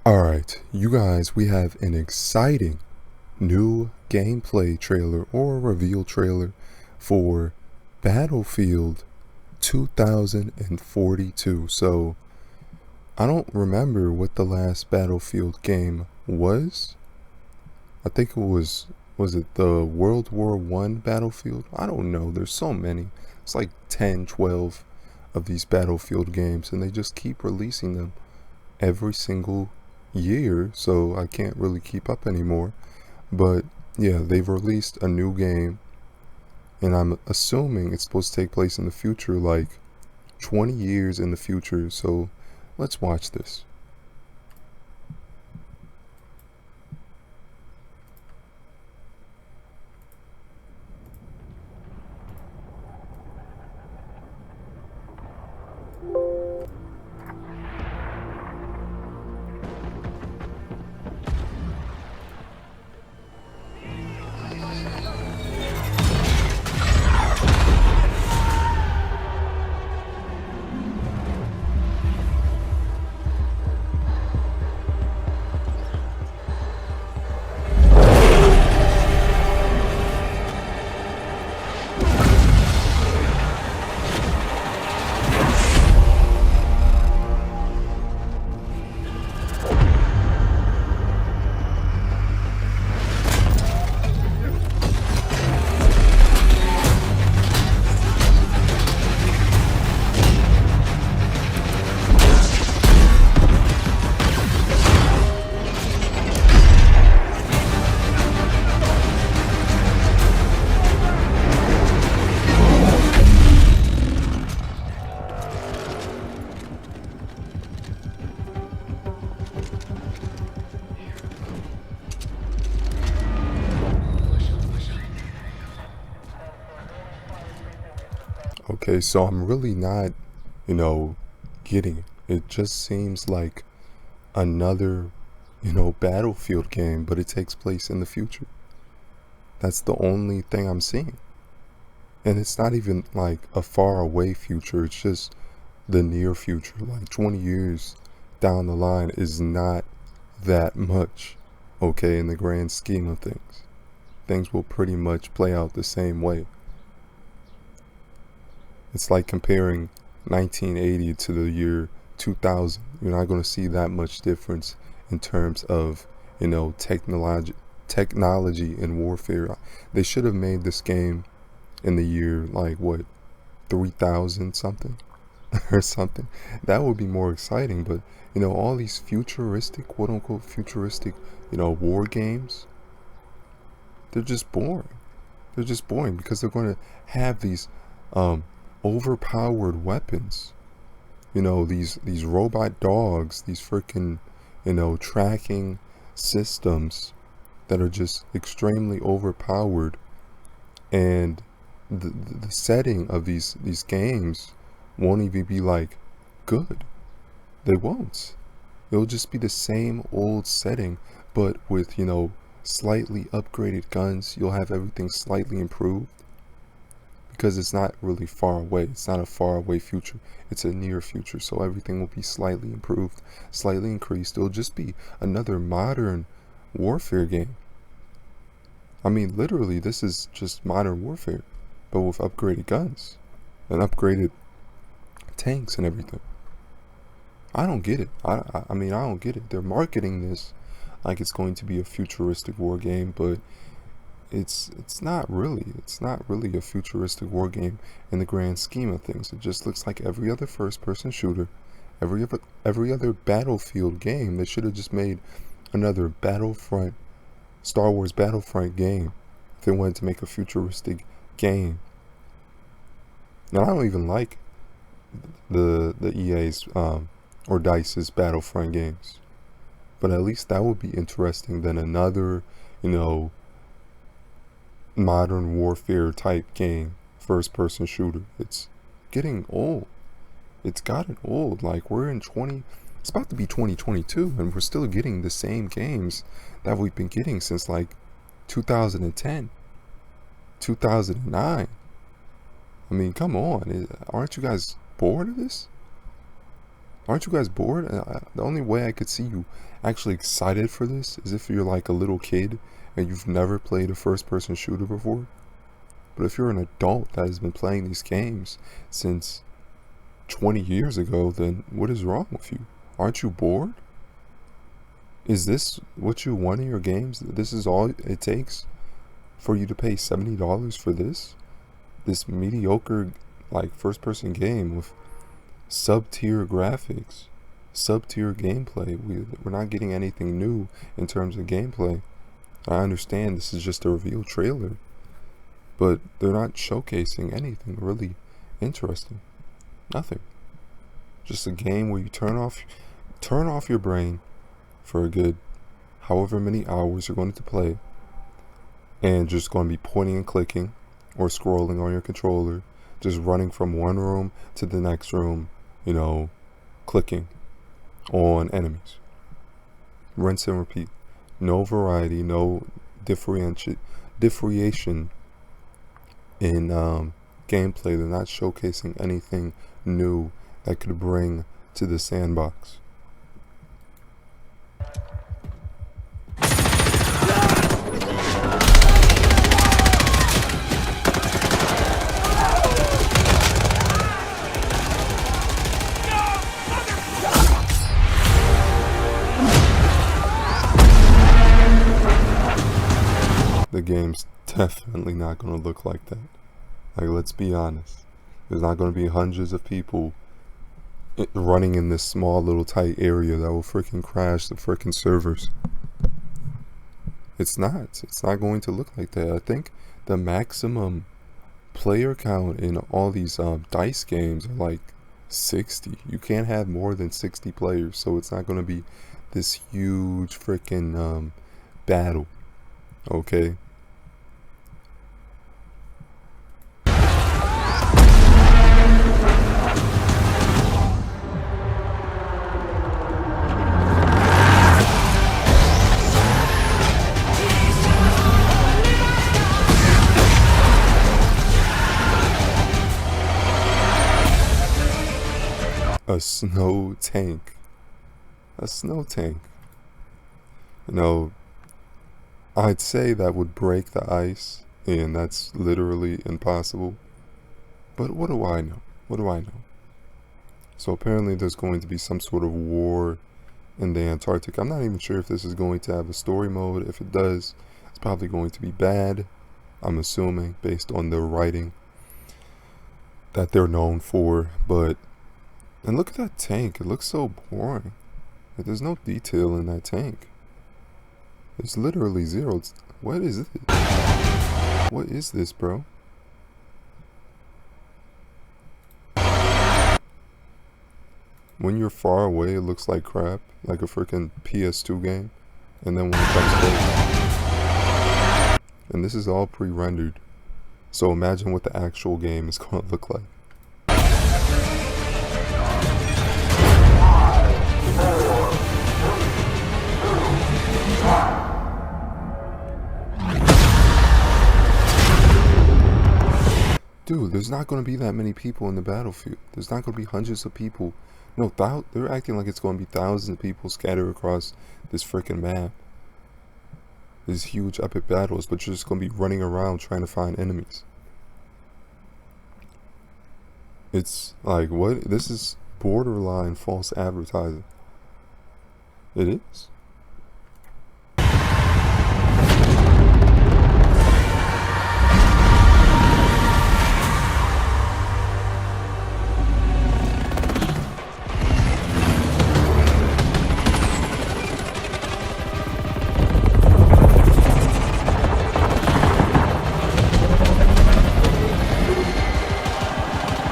Alright, you guys, we have an exciting new gameplay trailer or reveal trailer for Battlefield 2042. So, I don't remember what the last Battlefield game was. I think was it the World War I Battlefield? I don't know. There's so many. It's like 10, 12 of these Battlefield games, and they just keep releasing them every single year, so I can't really keep up anymore. But yeah, they've released a new game, and I'm assuming it's supposed to take place in the future, like 20 years in the future. So let's watch this. Okay, so I'm really not, getting it. It just seems like another, Battlefield game, but it takes place in the future. That's the only thing I'm seeing. And it's not even like a far away future, it's just the near future. Like 20 years down the line is not that much, okay, in the grand scheme of things. Things will pretty much play out the same way. It's like comparing 1980 to the year 2000. You're not going to see that much difference in terms of, technology and warfare. They should have made this game in the year like what, 3000 something or something. That would be more exciting. But all these futuristic, quote unquote futuristic, war games, they're just boring. They're just boring because they're going to have these um overpowered weapons. These robot dogs, these freaking, tracking systems that are just extremely overpowered. And the setting of these games won't even be like good. They won't. It'll just be the same old setting, but with, slightly upgraded guns. You'll have everything slightly improved because it's not really far away. It's not a far away future. It's a near future. So everything will be slightly improved, slightly increased. It'll just be another modern warfare game. I mean, literally, this is just modern warfare, but with upgraded guns and upgraded tanks and everything. I don't get it. I mean, I don't get it. They're marketing this like it's going to be a futuristic war game, but it's not really. It's not really a futuristic war game in the grand scheme of things. It just looks like every other first-person shooter, every other Battlefield game. They should have just made another Battlefront, Star Wars Battlefront game if they wanted to make a futuristic game. Now I don't even like the EA's or DICE's Battlefront games, but at least that would be interesting than another, modern warfare type game, first person shooter. It's getting old. It's gotten old. Like it's about to be 2022 and we're still getting the same games that we've been getting since like 2010, 2009. I mean, come on. Aren't you guys bored of this? Aren't you guys bored? The only way I could see you actually excited for this is if you're like a little kid and you've never played a first-person shooter before. But if you're an adult that has been playing these games since 20 years ago, then what is wrong with you? Aren't you bored? Is this what you want in your games? This is all it takes for you to pay $70 for this? This mediocre, like, first-person game with sub-tier graphics, sub-tier gameplay. We're not getting anything new in terms of gameplay. I understand this is just a reveal trailer, but they're not showcasing anything really interesting. Nothing. Just a game where you turn off your brain for a good however many hours you're going to play, and just going to be pointing and clicking or scrolling on your controller, just running from one room to the next room, you know, clicking on enemies. Rinse and repeat. No variety, no differentiation in gameplay. They're not showcasing anything new that could bring to the sandbox. The game's definitely not going to look like that. Like, let's be honest. There's not going to be hundreds of people running in this small little tight area that will freaking crash the freaking servers. It's not going to look like that. I think the maximum player count in all these DICE games are like 60. You can't have more than 60 players, so it's not going to be this huge freaking battle. Okay. A snow tank. A snow tank. You know, I'd say that would break the ice, and that's literally impossible. But what do I know? What do I know? So apparently there's going to be some sort of war in the Antarctic. I'm not even sure if this is going to have a story mode. If it does, it's probably going to be bad. I'm assuming, based on their writing that they're known for. But, and look at that tank. It looks so boring. Like, there's no detail in that tank. It's literally zero. What is this? What is this, bro? When you're far away, it looks like crap, like a freaking PS2 game. And then when it comes close, and this is all pre-rendered. So imagine what the actual game is going to look like. Dude, there's not going to be that many people in the battlefield. There's not going to be hundreds of people. No, they're acting like it's going to be thousands of people scattered across this freaking map. These huge epic battles, but you're just going to be running around trying to find enemies. It's like, what? This is borderline false advertising. It is.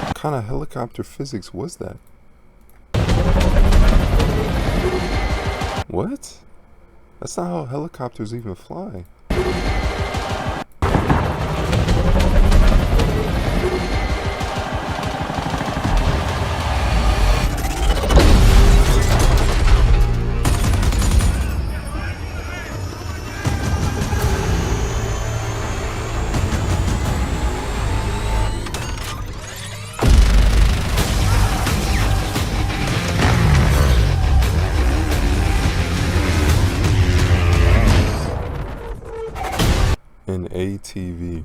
What kind of helicopter physics was that? What? That's not how helicopters even fly. an ATV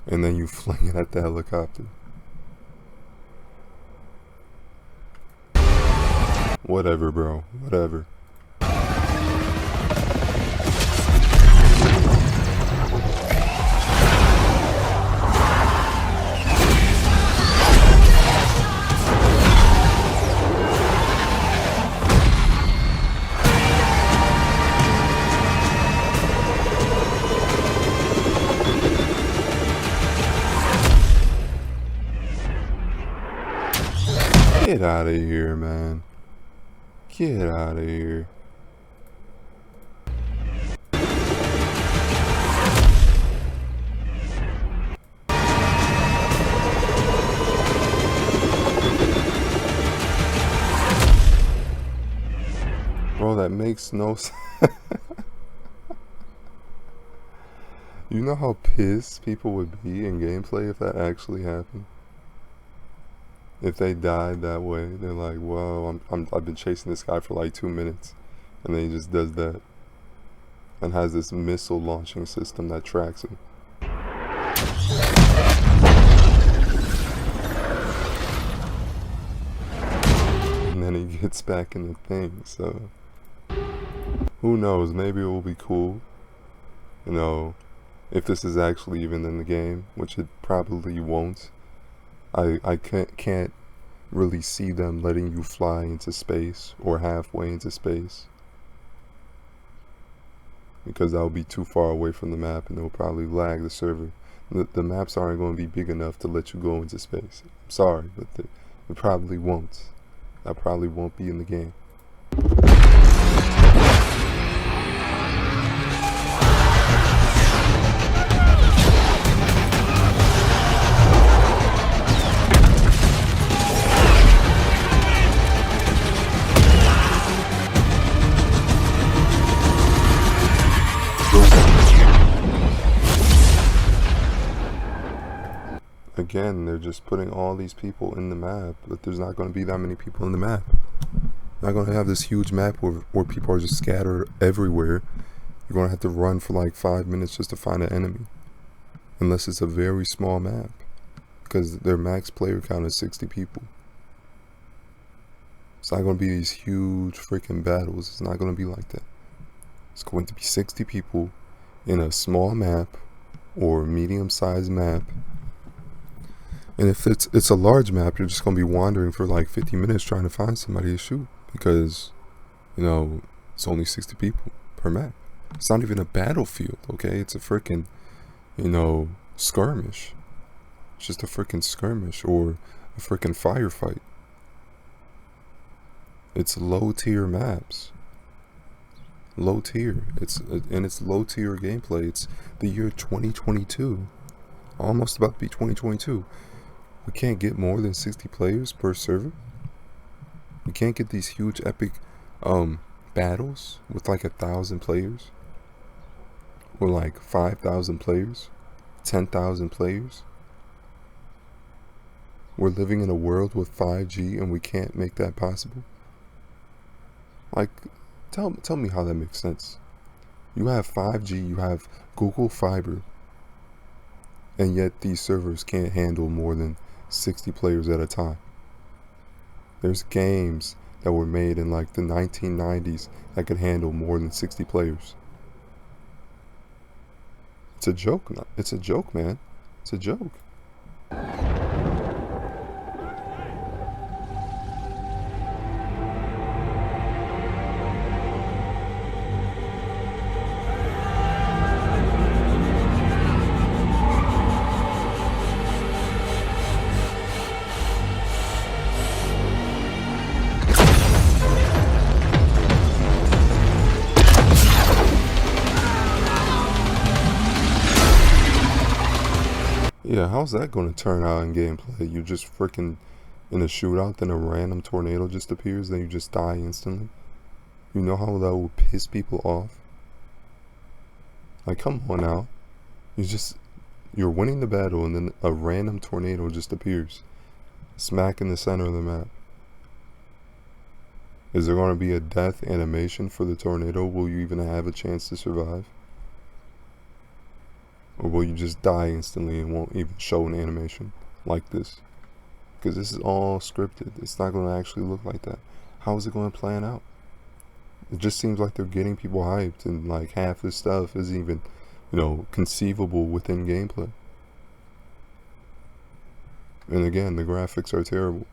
and then you fling it at the helicopter. Whatever, bro. Whatever. Get out of here, man. Get out of here. Bro, that makes no sense. You know how pissed people would be in gameplay if that actually happened? If they died that way, they're like, "Whoa, I've been chasing this guy for like 2 minutes," and then he just does that, and has this missile launching system that tracks him. And then he gets back in the thing. So who knows? Maybe it will be cool. You know, if this is actually even in the game, which it probably won't. I can't really see them letting you fly into space or halfway into space, because that will be too far away from the map and it will probably lag the server. The maps aren't going to be big enough to let you go into space. I'm sorry, but it probably won't. That probably won't be in the game. Again, they're just putting all these people in the map, but there's not going to be that many people in the map. Not going to have this huge map where people are just scattered everywhere. You're going to have to run for like 5 minutes just to find an enemy, unless it's a very small map, because their max player count is 60 people. It's not going to be these huge freaking battles. It's not going to be like that. It's going to be 60 people in a small map or medium-sized map. And if it's a large map, you're just going to be wandering for like 50 minutes trying to find somebody to shoot, because, you know, it's only 60 people per map. It's not even a battlefield, okay? It's a freaking, you know, skirmish. It's just a freaking skirmish or a freaking firefight. It's low tier maps. Low tier. It's low tier gameplay. It's the year 2022. Almost about to be 2022. We can't get more than 60 players per server. We can't get these huge epic battles with like 1,000 players, or like 5,000 players, 10,000 players. We're living in a world with 5G and we can't make that possible. Like, tell me how that makes sense. You have 5G, you have Google Fiber, and yet these servers can't handle more than 60 players at a time. There's games that were made in like the 1990s that could handle more than 60 players. It's a joke. It's a joke, man. It's a joke. Yeah, how's that going to turn out in gameplay? You just freaking in a shootout, then a random tornado just appears, then you just die instantly. You know how that will piss people off? Like, come on now. You're winning the battle and then a random tornado just appears, smack in the center of the map. Is there going to be a death animation for the tornado? Will you even have a chance to survive? Or will you just die instantly and won't even show an animation like this? Because this is all scripted. It's not going to actually look like that. How is it going to plan out? It just seems like they're getting people hyped, and like half this stuff isn't even, conceivable within gameplay. And again, the graphics are terrible.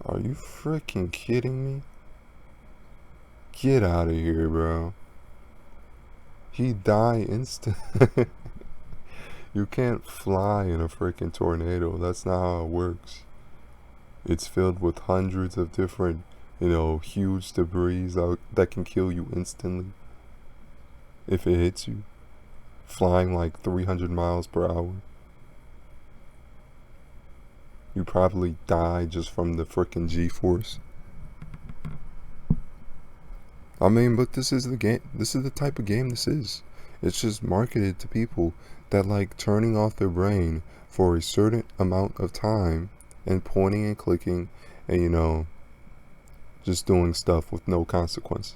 Are you freaking kidding me? Get out of here, bro. He died instant. You can't fly in a freaking tornado. That's not how it works. It's filled with hundreds of different, huge debris that can kill you instantly if it hits you. Flying like 300 miles per hour. You probably die just from the freaking G-force. I mean, but this is the game. This is the type of game this is. It's just marketed to people that like turning off their brain for a certain amount of time and pointing and clicking and, just doing stuff with no consequence.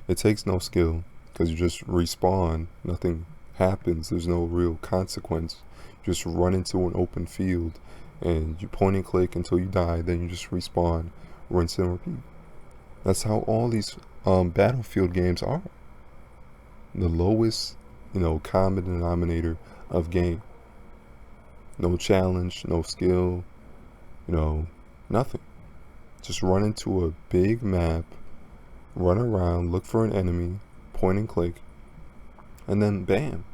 It takes no skill because you just respawn. Nothing happens. There's no real consequence. You just run into an open field and you point and click until you die. Then you just respawn, rinse and repeat. That's how all these Battlefield games are. The lowest, common denominator of game. No challenge, no skill, nothing. Just run into a big map, run around, look for an enemy, point and click, and then bam.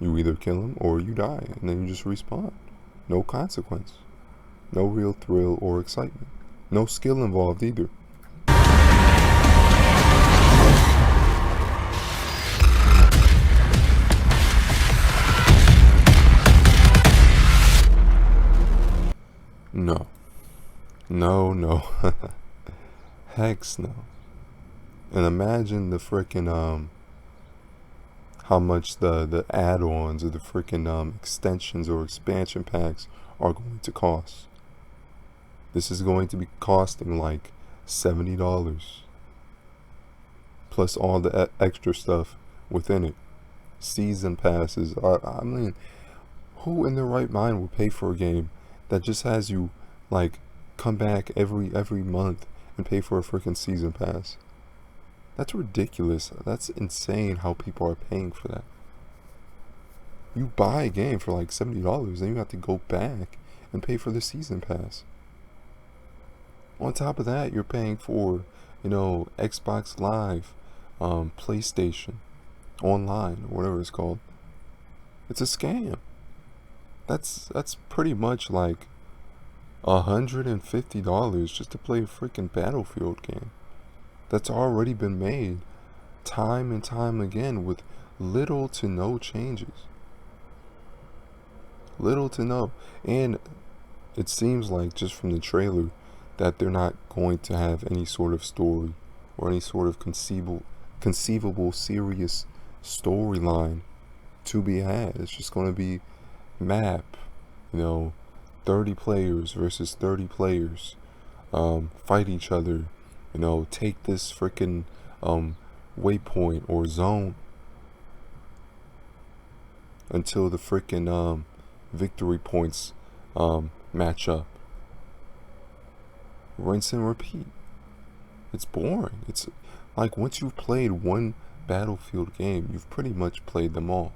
You either kill him or you die, and then you just respawn. No consequence. No real thrill or excitement. No skill involved either. No. No. Hex no. And imagine the frickin' how much the add-ons or the frickin' extensions or expansion packs are going to cost. This is going to be costing like $70 plus all the extra stuff within it. Season passes. I mean, who in their right mind would pay for a game that just has you like come back every month and pay for a freaking season pass? That's ridiculous. That's insane how people are paying for that. You buy a game for like $70, then you have to go back and pay for the season pass. On top of that, you're paying for, Xbox Live, PlayStation, online, or whatever it's called. It's a scam. That's pretty much like $150 just to play a freaking Battlefield game that's already been made time and time again with little to no changes. Little to no. And it seems like just from the trailer that they're not going to have any sort of story or any sort of conceivable serious storyline to be had. It's just going to be map, 30 players versus 30 players, fight each other, take this freaking waypoint or zone until the freaking victory points match up. Rinse and repeat. It's boring. It's like once you've played one Battlefield game, you've pretty much played them all.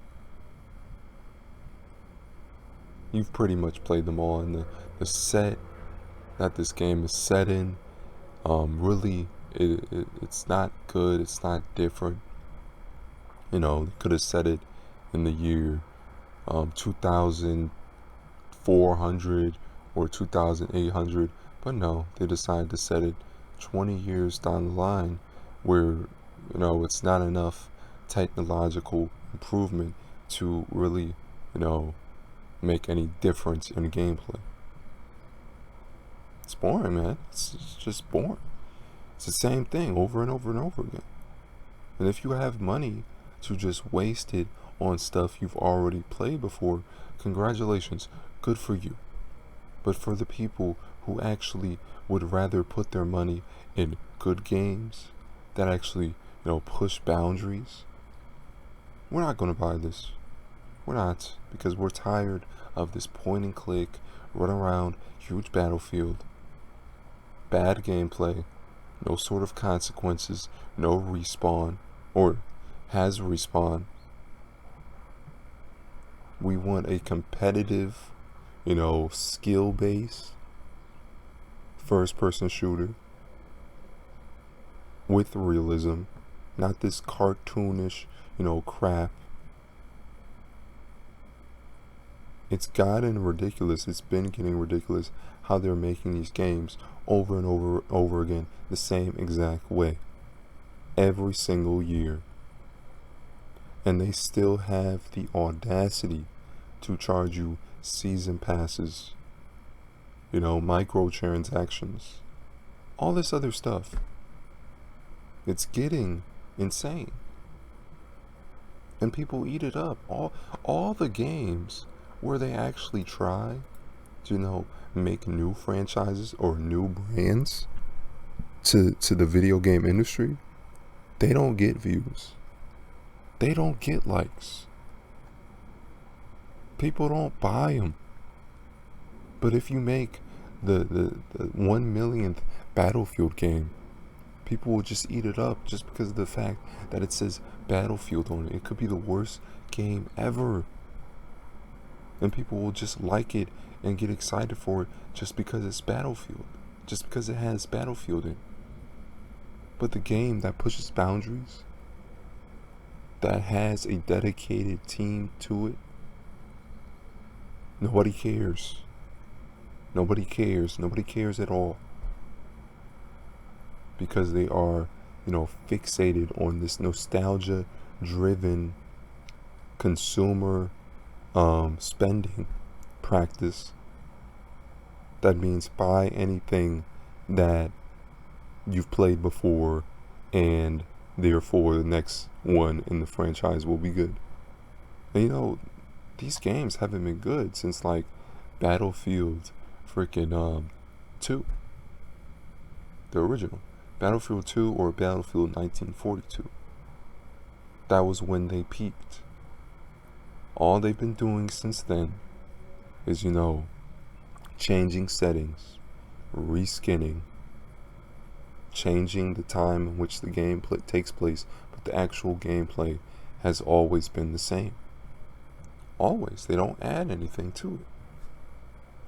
You've pretty much played them all, and the set that this game is set in, really, it's not good. It's not different. They could have set it in the year 2400 or 2800, but no, they decided to set it 20 years down the line, where it's not enough technological improvement to really make any difference in gameplay. It's boring, man. It's just boring. It's the same thing over and over and over again. And if you have money to just waste it on stuff you've already played before, congratulations, good for you. But for the people who actually would rather put their money in good games that actually, push boundaries, we're not going to buy this. We're not, because we're tired of this point and click, run around, huge battlefield, bad gameplay, no sort of consequences, no respawn, or has respawn. We want a competitive, skill-based first-person shooter with realism, not this cartoonish, crap. It's gotten ridiculous. It's been getting ridiculous how they're making these games over and over again the same exact way every single year. And they still have the audacity to charge you season passes, microtransactions, all this other stuff. It's getting insane. And people eat it up. All the games where they actually try to, make new franchises or new brands to the video game industry, they don't get views. They don't get likes. People don't buy them. But if you make the 1 millionth Battlefield game, people will just eat it up just because of the fact that it says Battlefield on it. It could be the worst game ever. And people will just like it and get excited for it just because it's Battlefield. Just because it has Battlefield in it. But the game that pushes boundaries, that has a dedicated team to it, nobody cares. Nobody cares. Nobody cares at all. Because they are, fixated on this nostalgia-driven consumer spending practice. That means buy anything that you've played before, and therefore the next one in the franchise will be good. And these games haven't been good since like Battlefield freaking 2. The original. Battlefield 2 or Battlefield 1942. That was when they peaked. All they've been doing since then is, changing settings, reskinning, changing the time in which the game takes place, but the actual gameplay has always been the same. Always. They don't add anything to it.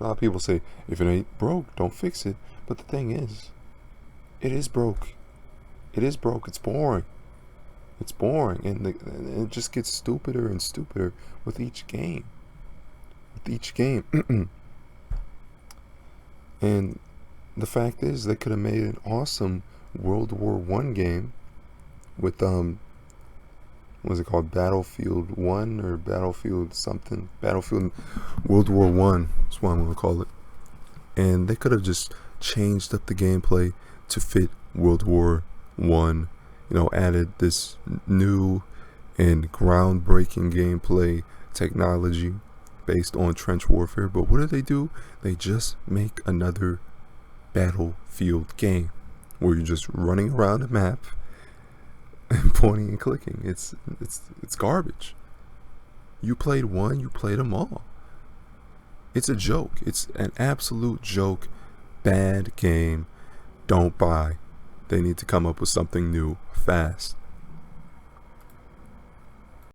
A lot of people say, if it ain't broke, don't fix it. But the thing is, it is broke. It is broke. It's boring. It's boring. And it just gets stupider and stupider with each game. And the fact is, they could have made an awesome World War I game with, what was it called? Battlefield 1 or Battlefield something? Battlefield World War I is what I'm going to call it. And they could have just changed up the gameplay to fit World War I, added this new and groundbreaking gameplay technology based on trench warfare. But what do? They just make another Battlefield game where you're just running around a map and pointing and clicking. It's garbage. You played one, you played them all. It's a joke. It's an absolute joke. Bad game. Don't buy. They need to come up with something new fast.